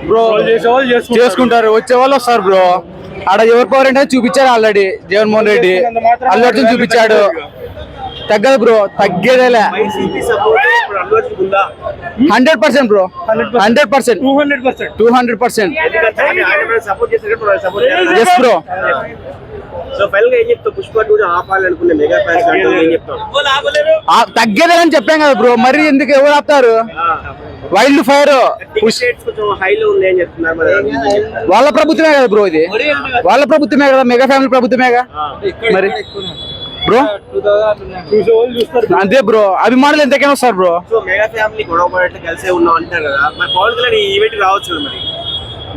Bro చేసుకుంటారు, వచ్చే వాళ్ళు వస్తారు బ్రో. ఆడ ఎవరు పవర్ అంటే చూపించారు ఆల్రెడీ. జగన్మోహన్ రెడ్డి అల్లు అర్జున్ చూపించాడు. తగ్గదు బ్రో, తగ్గేదేలే. 100% బ్రో, 100%, 200%. Yes bro. తగ్గేదేలని చెప్పాం కదా బ్రో, మరి ఎందుకు ఎవరు ఆపుతారు? వైల్డ్ ఫైర్ వాళ్ళ ప్రభుత్వమే కదా బ్రో, ఇది వాళ్ళ ప్రభుత్వమే కదా, మెగా ఫ్యామిలీ ప్రభుత్వమేగా మరి బ్రో. అంతే బ్రో, అభిమానులు ఎంతకైనా వస్తారు బ్రో.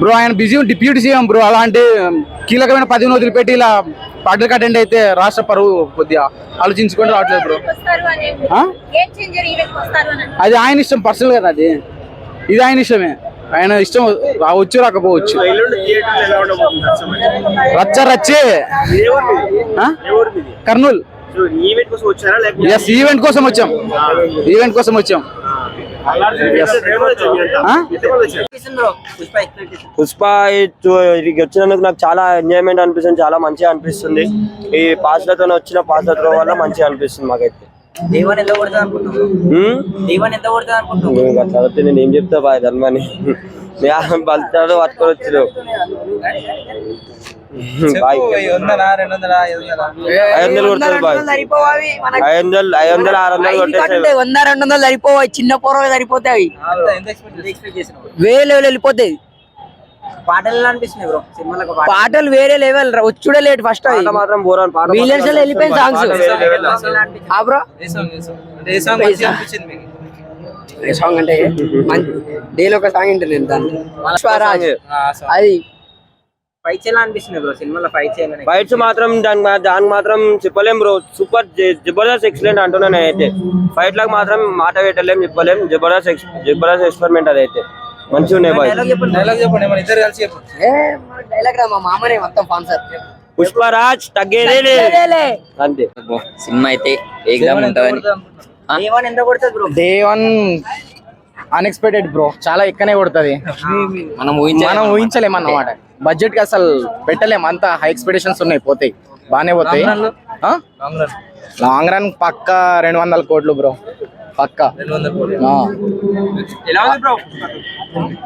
బ్రో ఆయన బిజీ డిప్యూటీ సీఎం బ్రో, అలాంటి కీలకమైన పదవిని వదిలిపెట్టి ఇలా పాటలకు అటెండ్ అయితే రాష్ట్ర పరువు కొద్దిగా ఆలోచించుకుంటూ రావట్లేదు బ్రో. అది ఆయన ఇష్టం, పర్సనల్ కదా అది. ఇది ఆయన ఇష్టమే, ఆయన ఇష్టం రావచ్చు రాకపోవచ్చు. రచ్చే కర్నూలు. ఎస్, ఈవెంట్ కోసం వచ్చాం, ఈవెంట్ కోసం వచ్చాం. పుష్ప వచ్చినందుకు నాకు చాలా ఎంజాయ్మెంట్ అనిపిస్తుంది, చాలా మంచిగా అనిపిస్తుంది. ఈ పాస్లతో వచ్చిన పాస్లతో వల్ల మంచిగా అనిపిస్తుంది మాకైతే. నేను ఏం చెప్తా బాయ్ ధర్మాన్ని బల్తాడు పట్టుకొని వచ్చారు. 500 కొడుతుంది బాయ్, 500 600 100-200 సరిపోవాలి. చిన్న పొరలు సరిపోతాయి, వేరే లెవెల్ వెళ్ళిపోతాయి. పాటలు వేరే లెవెల్, వచ్చుడే లేట్. ఫస్ట్ మాత్రం మిలియన్స్ వెళ్ళిపోయిన సాంగ్స్. సాంగ్ అంటే డైలీ ఒక సాంగ్ ఉంటుంది దాన్ని. అది ఫైట్స్ మాత్రం దానికి మాత్రం చెప్పలేం బ్రో. సూపర్ జబర్దస్త్ ఎక్సలెంట్ అంటున్నాను నేనైతే. ఫైట్ లకు మాత్రం మాట పెట్టలేం, చెప్పలేం. జబర్దస్త్ ఎక్స్పెరిమెంట్ అదైతే మంచిగా ఉన్నాయి బాయ్. పుష్పరాజ్ తగ్గేదే అంతే. సినిమా అయితే ఏకదమ్ ఉంటదని. డే 1 అన్ఎక్స్పెక్టెడ్ బ్రో, చాలా ఎక్కువనే కొడుతుంది. మనం ఊహించలేం అన్నమాట. బడ్జెట్ కి అసలు పెట్టలేం, అంత హై ఎక్స్పెక్టేషన్స్ ఉన్నాయి. పోతాయి, బానే పోతాయి. లాంగ్ రన్ పక్క 200 కోట్లు బ్రో, పక్క.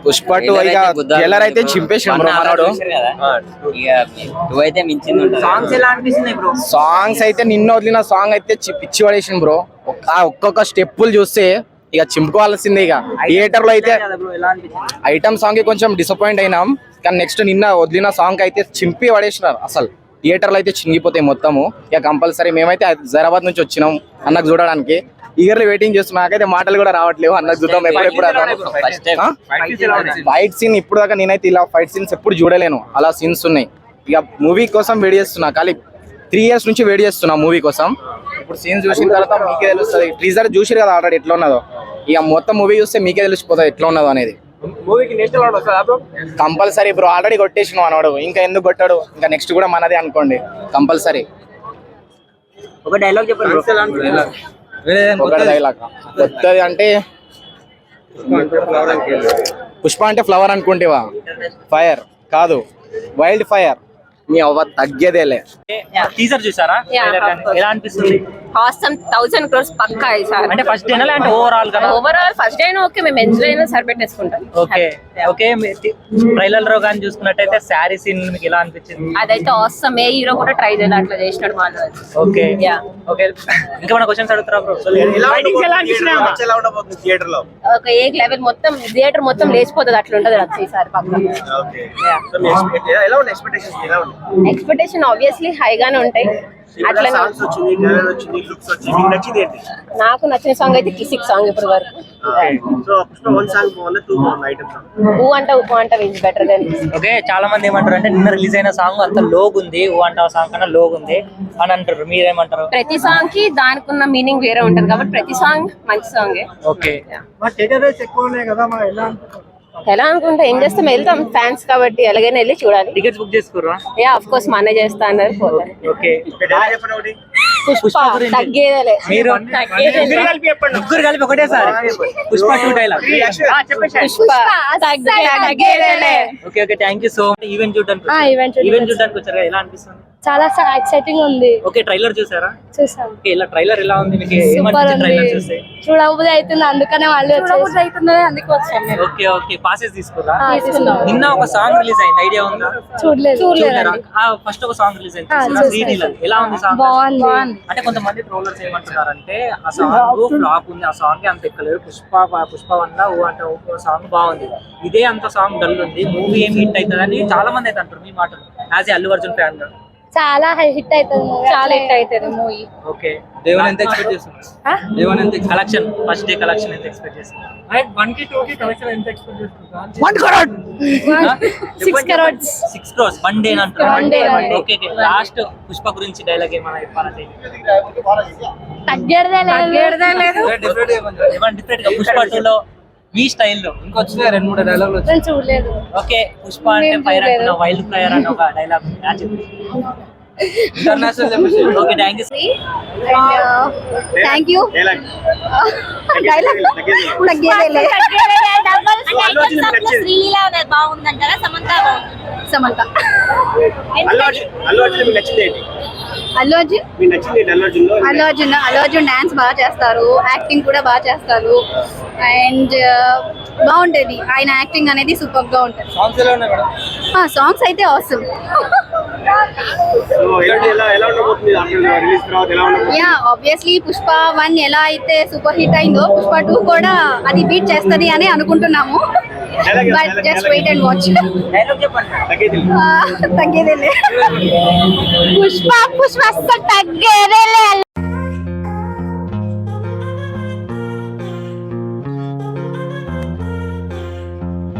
పుష్ప 2 ట్రైలర్ అయితే చింపేసాడు బ్రో మనోడు. సాంగ్స్ అయితే నిన్న వదిలిన సాంగ్ అయితే పిచ్చి పడేసింది బ్రో. ఒక్కొక్క స్టెప్పులు చూస్తే ఇక చింపుకోవాల్సిందే. ఇక థియేటర్ లో అయితే ఐటమ్ సాంగ్ కొంచెం డిసప్పాయింట్ అయినాం, కానీ నెక్స్ట్ నిన్న వదిలిన సాంగ్ అయితే చింపి పడేసినారు. అసలు థియేటర్ లో అయితే చింగిపోతాయి మొత్తము. ఇక కంపల్సరీ మేమైతే హైదరాబాద్ నుంచి వచ్చినాం అన్నకు చూడడానికి. ఈగర్లీ వెయిటింగ్ చేస్తున్నాం. నాకైతే మాటలు కూడా రావట్లేవు. అన్నకు చూద్దాం ఎప్పుడెప్పుడు. ఫైట్ సీన్ ఇప్పుడు దాకా నేనైతే ఇలా ఫైట్ సీన్స్ ఎప్పుడు చూడలేను, అలా సీన్స్ ఉన్నాయి. ఇక మూవీ కోసం వెయిట్ చేస్తున్నా, ఖాళీ 3 years నుంచి వెయిట్ చేస్తున్నా మూవీ కోసం. ఇప్పుడు సీన్ చూసిన తర్వాత మీకే తెలుస్తుంది. టీజర్ చూసిరు కదా ఆల్రెడీ ఎట్లా ఉన్నదో. ఇక మొత్తం మూవీ చూస్తే మీకే తెలిసిపోతుంది ఎట్లా ఉన్నదో అనేది. కంపల్సరీ బ్రో, ఆల్రెడీ కొట్టేసిన అన్నాడు, ఇంకా ఎందుకు కొట్టాడు? ఇంకా నెక్స్ట్ కూడా మనదే అనుకోండి కంపల్సరీ. ఒక డైలాగ్ చెప్పండి. ఒక డైలాగ్ కొత్తది అంటే పుష్ప అంటే ఫ్లవర్ అనుకుంటేవా? ఫైర్ కాదు, వైల్డ్ ఫైర్. మీ అవ్వ తగ్గేదేలే. టీజర్ చూసారా? ఎలా అనిపిస్తుంది? ఆసమ్ 1000 crores పక్కా ఈసారి. అంటే ఫస్ట్ డే అంటే ఓవరాల్ గా? ఓవరాల్ ఫస్ట్ డే ఓకే, మేము ఎంజాయ్ అయినా సరిపెట్టేసుకుంటాం. Okay okay. ట్రైలర్ లో కానీ చూసుకున్నట్టయితే శారీ సీన్ మీకు ఎలా అనిపించింది? అదైతే ఆసమ్. ఏ హీరో కూడా ట్రై చేయాలి అట్లా చేసినాడు వాళ్ళు. Okay okay. ఇంకా మన క్వశ్చన్స్ అడుగుతారా బ్రో? ఒక ఏ లెవెల్ మొత్తం థియేటర్ మొత్తం లేచిపోతుంది అట్లా ఉంటది రచ్చ ఈసారి పక్కా. ఎక్స్పెక్టేషన్ ఆబ్వియస్లీ హైగానే ఉంటాయి. అట్లా నాకు నచ్చిన సాంగ్ అయితే కిసిక్ సాంగ్ ఇప్పటి వరకు. ఊ అంట ఈజ్ బెటర్ దెన్. ఓకే, చాలా మంది ఏమంటారు అంటే నిన్న రిలీజ్ అయిన సాంగ్ అంత లోగ్ ఉంది, ఊ అంట సాంగ్ కన్నా లోగ్ ఉంది అని అంటారు. మీరేమంటారు? ప్రతి సాంగ్ కి దానికి ఉన్న మీనింగ్ వేరే ఉంటది కాబట్టి ప్రతి సాంగ్ మంచి సాంగ్. ఓకే. ఎలా అనుకుంటా ఏం చేస్తాం, వెళ్తాం ఫ్యాన్స్ కాబట్టి ఎలాగైనా వెళ్ళి చూడాలి. టికెట్స్ బుక్ చేసుకుర్రా? యా ఆఫ్ కోర్స్ మా అన్న చేస్తా అన్నారు, పోతాను. ఓకే. పుష్ప తగ్గేదేలే. మీరు ముగ్గురు కలిపి ఒకటేసారి పుష్ప 2 డైలాగ్. పుష్ప తగ్గేదేలే. Okay okay, thank you so much. Event చూడడానికి ఈవెంట్ చూడడానికి వచ్చారు కదా, ఎలా అనిపిస్తుంది? చాలా ఎక్సైటింగ్ ఉంది. ఓకే, ట్రైలర్ చూసారా? చూసాం. ఓకే, ఇలా ట్రైలర్ ఎలా ఉంది మీకు? ఏమనిపించింది ట్రైలర్ చూస్తే? చూడబుద్ధి అవుతుంది, అందుకనే మళ్ళీ అందుకు వచ్చాను. ఓకే ఓకే, పాసెస్ తీసుకురా? తీసుకున్నాం. నిన్న ఒక సాంగ్ రిలీజ్ అయింది, ఐడియా ఉందా? చూడలేదు. ఫస్ట్ ఒక సాంగ్ రిలీజ్ అయింది, శ్రీలీల. ఎలా ఉంది సాంగ్? బాగుంది. అంటే కొంతమంది ట్రోలర్స్ ఏమంటున్నారంటే ఆ సాంగ్ ఫ్లాప్ ఉంది, ఆ సాంగ్ అంత ఎక్కలేదు. పుష్ప వల్ల ఓ అంటే ఒక సాంగ్ బాగుంది, ఇదే అంత సాంగ్ డల్ ఉంది, మూవీ ఏం హిట్ అవుతుందని చాలా మంది అయితే అంటారు. మీ మాటలు as a Allu Arjun fan గా? చాలా హిట్ అవుతుంది, చాలా హిట్ అవుతుంది మూవీ. ఓకే, దేవుని ఎంత ఎక్స్పెక్ట్ చేస్తున్నారు? దేవుని ఎంత కలెక్షన్, ఫస్ట్ డే కలెక్షన్ ఎంత ఎక్స్పెక్ట్ చేస్తున్నారు? 1 కి 2 కి కలెక్షన్ ఎంత ఎక్స్పెక్ట్ చేస్తున్నారు? 1 crore 6 crores 6 crores one day అంటారు. One day. Okay okay, last Pushpa గురించి డైలాగ్ ఏమైనా చెప్పాలంటే? తగ్గేదే లేదు. ఏమైనా డిఫరెంట్ గా పుష్ప 2 లో మీ స్టైల్లో ఇంకొచ్చిన 2-3 డైలాగులు నేను చూడలేదు. ఓకే, పుష్ప అంటే ఫైర్ అంటున్నా, వైల్డ్ ఫైర్ అని ఒక dialogue international. Okay, thank you. Thank you. Sreeleela బాగుందంటారా? సమంత సమంత. అల్లు అర్జున్ మీకు నచ్చింది ఏంటి? అల్లు అర్జున్ మీకు నచ్చింది ఏంటి అల్లు అల్లు అర్జున్ డాన్స్ బాగా చేస్తారు, యాక్టింగ్ కూడా బాగా చేస్తారు, అండ్ బాగుంటది. ఆయన యాక్టింగ్ అనేది సూపర్ గా ఉంటది. సాంగ్స్ ఎలా ఉన్నాయి మేడం? సాంగ్స్ అయితే ఆసమ్. ఎలా ఉండబోతుంది రిలీజ్ తర్వాత? ఎలా ఉండబోతుంది? యా ఆబ్వియస్లీ పుష్ప 1 ఎలా అయితే సూపర్ హిట్ అయిందో పుష్ప 2 కూడా అది బీట్ చేస్తది అని అనుకుంటున్నాము. But just wait and watch. Dialogue చెప్పండి. తగ్గేదేలే. పుష్ప అస్సలు తగ్గేదేలే.